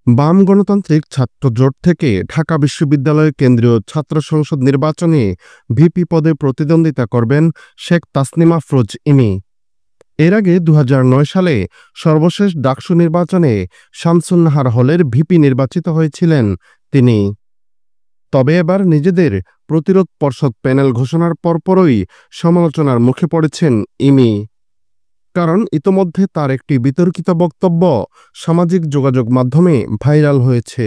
বাম গণতান্ত্রিক ছাত্র জোট থেকে ঢাকা বিশ্ববিদ্যালয় কেন্দ্রীয় ছাত্র সংসদ নির্বাচনে ভিপি পদে প্রতিদ্বন্দ্বিতা করবেন শেখ তাসনিমা আফরোজ ইমি। এর আগে ২০০৯ সালে সর্বশেষ ডাকসু নির্বাচনে শামসুন নাহার হলের ভিপি নির্বাচিত হয়েছিলেন তিনি। তবে এবার নিজেদের প্রতিরোধ পর্ষদ প্যানেল ঘোষণার পরপরই সমালোচনার মুখে পড়েছেন ইমি। কারণ ইতোমধ্যে তার একটি বিতর্কিত বক্তব্য সামাজিক যোগাযোগ মাধ্যমে ভাইরাল হয়েছে।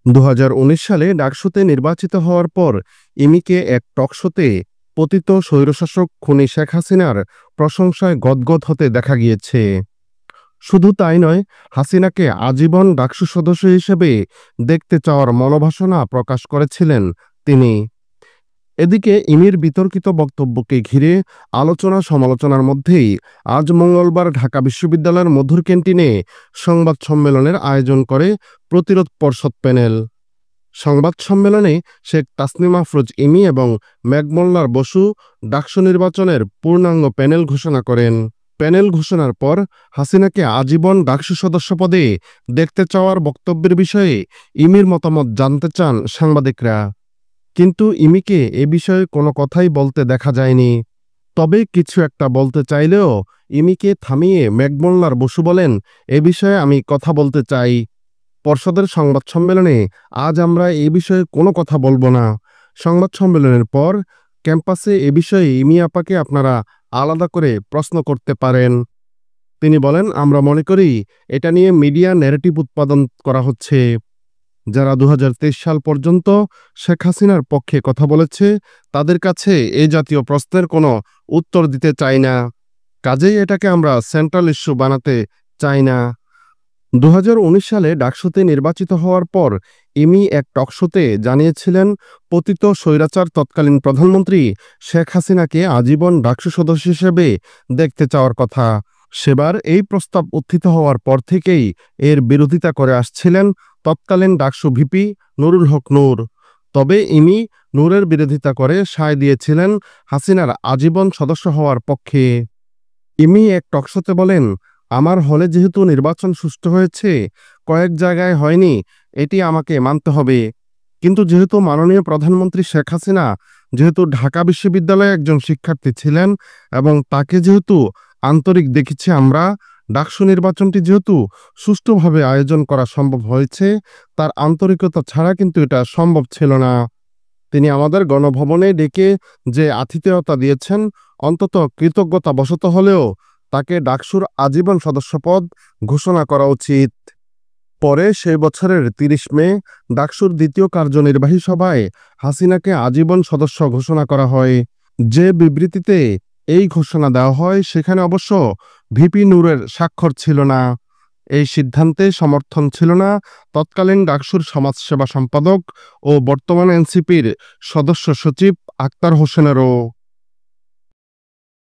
২০১৯ সালে ডাকসুতে নির্বাচিত হওয়ার পর ইমিকে এক টকশোতে পতিত স্বৈরশাসক খুনি শেখ হাসিনার প্রশংসায় গদগদ হতে দেখা গিয়েছে। শুধু তাই নয়, হাসিনাকে আজীবন ডাকসু সদস্য হিসেবে দেখতে চাওয়ার মনোবাসনা প্রকাশ করেছিলেন তিনি। এদিকে ইমির বিতর্কিত বক্তব্যকে ঘিরে আলোচনা সমালোচনার মধ্যেই আজ মঙ্গলবার ঢাকা বিশ্ববিদ্যালয়ের মধুর ক্যান্টিনে সংবাদ সম্মেলনের আয়োজন করে প্রতিরোধ পর্ষদ প্যানেল। সংবাদ সম্মেলনে শেখ তাসনিমা আফরোজ ইমি এবং মেঘমল্লার বসু ডাকসু নির্বাচনের পূর্ণাঙ্গ প্যানেল ঘোষণা করেন। প্যানেল ঘোষণার পর হাসিনাকে আজীবন ডাকসু সদস্য পদে দেখতে চাওয়ার বক্তব্যের বিষয়ে ইমির মতামত জানতে চান সাংবাদিকরা। কিন্তু ইমিকে এ বিষয়ে কোনো কথাই বলতে দেখা যায়নি। তবে কিছু একটা বলতে চাইলেও ইমিকে থামিয়ে মেঘমল্লার বসু বলেন, এ বিষয়ে আমি কথা বলতে চাই। পর্ষদের সংবাদ সম্মেলনে আজ আমরা এ বিষয়ে কোনো কথা বলবো না। সংবাদ সম্মেলনের পর ক্যাম্পাসে এ বিষয়ে ইমি আপাকে আপনারা আলাদা করে প্রশ্ন করতে পারেন। তিনি বলেন, আমরা মনে করি এটা নিয়ে মিডিয়া ন্যারেটিভ উৎপাদন করা হচ্ছে। যারা ২০২৩ সাল পর্যন্ত শেখ হাসিনার পক্ষে কথা বলেছে তাদের কাছে এই জাতীয় প্রশ্নের কোনো উত্তর দিতে চাই না। কাজেই এটাকে আমরা সেন্ট্রাল ইস্যু বানাতে চাই না। ২০১৯ সালে ডাকসুতে নির্বাচিত হওয়ার পর ইমি এক টকশোতে জানিয়েছিলেন পতিত স্বৈরাচার তৎকালীন প্রধানমন্ত্রী শেখ হাসিনাকে আজীবন ডাকসু সদস্য হিসেবে দেখতে চাওয়ার কথা। সেবার এই প্রস্তাব উত্থিত হওয়ার পর থেকেই এর বিরোধিতা করে আসছিলেন তৎকালীন ডাকসু ভিপি নুরুল হক নূর। তবে ইমি নূরের বিরোধিতা করে সায় দিয়েছিলেন হাসিনার আজীবন সদস্য হওয়ার পক্ষে। ইমি এক টকশোতে বলেন, আমার হলে যেহেতু নির্বাচন সুষ্ঠু হয়েছে, কয়েক জায়গায় হয়নি, এটি আমাকে মানতে হবে। কিন্তু যেহেতু মাননীয় প্রধানমন্ত্রী শেখ হাসিনা যেহেতু ঢাকা বিশ্ববিদ্যালয়ে একজন শিক্ষার্থী ছিলেন এবং তাকে যেহেতু আন্তরিক দেখেছি আমরা, ডাকসু নির্বাচনটি যেহেতু সুষ্ঠুভাবে আয়োজন করা সম্ভব হয়েছে, তার আন্তরিকতা ছাড়া কিন্তু এটা সম্ভব ছিল না। তিনি আমাদের গণভবনে ডেকে যে আতিথেয়তা দিয়েছেন, অন্তত কৃতজ্ঞতাবশত হলেও তাকে ডাকসুর আজীবন সদস্যপদ ঘোষণা করা উচিত। পরে সেই বছরের ৩০ মে ডাকসুর দ্বিতীয় কার্যনির্বাহী সভায় হাসিনাকে আজীবন সদস্য ঘোষণা করা হয়। যে বিবৃতিতে এই ঘোষণা দেওয়া হয় সেখানে অবশ্য ভিপি নূরের স্বাক্ষর ছিল না। এই সিদ্ধান্তে সমর্থন ছিল না তৎকালীন ডাকসুর সমাজসেবা সম্পাদক ও বর্তমান এনসিপির সদস্য সচিব আক্তার হোসেনেরও।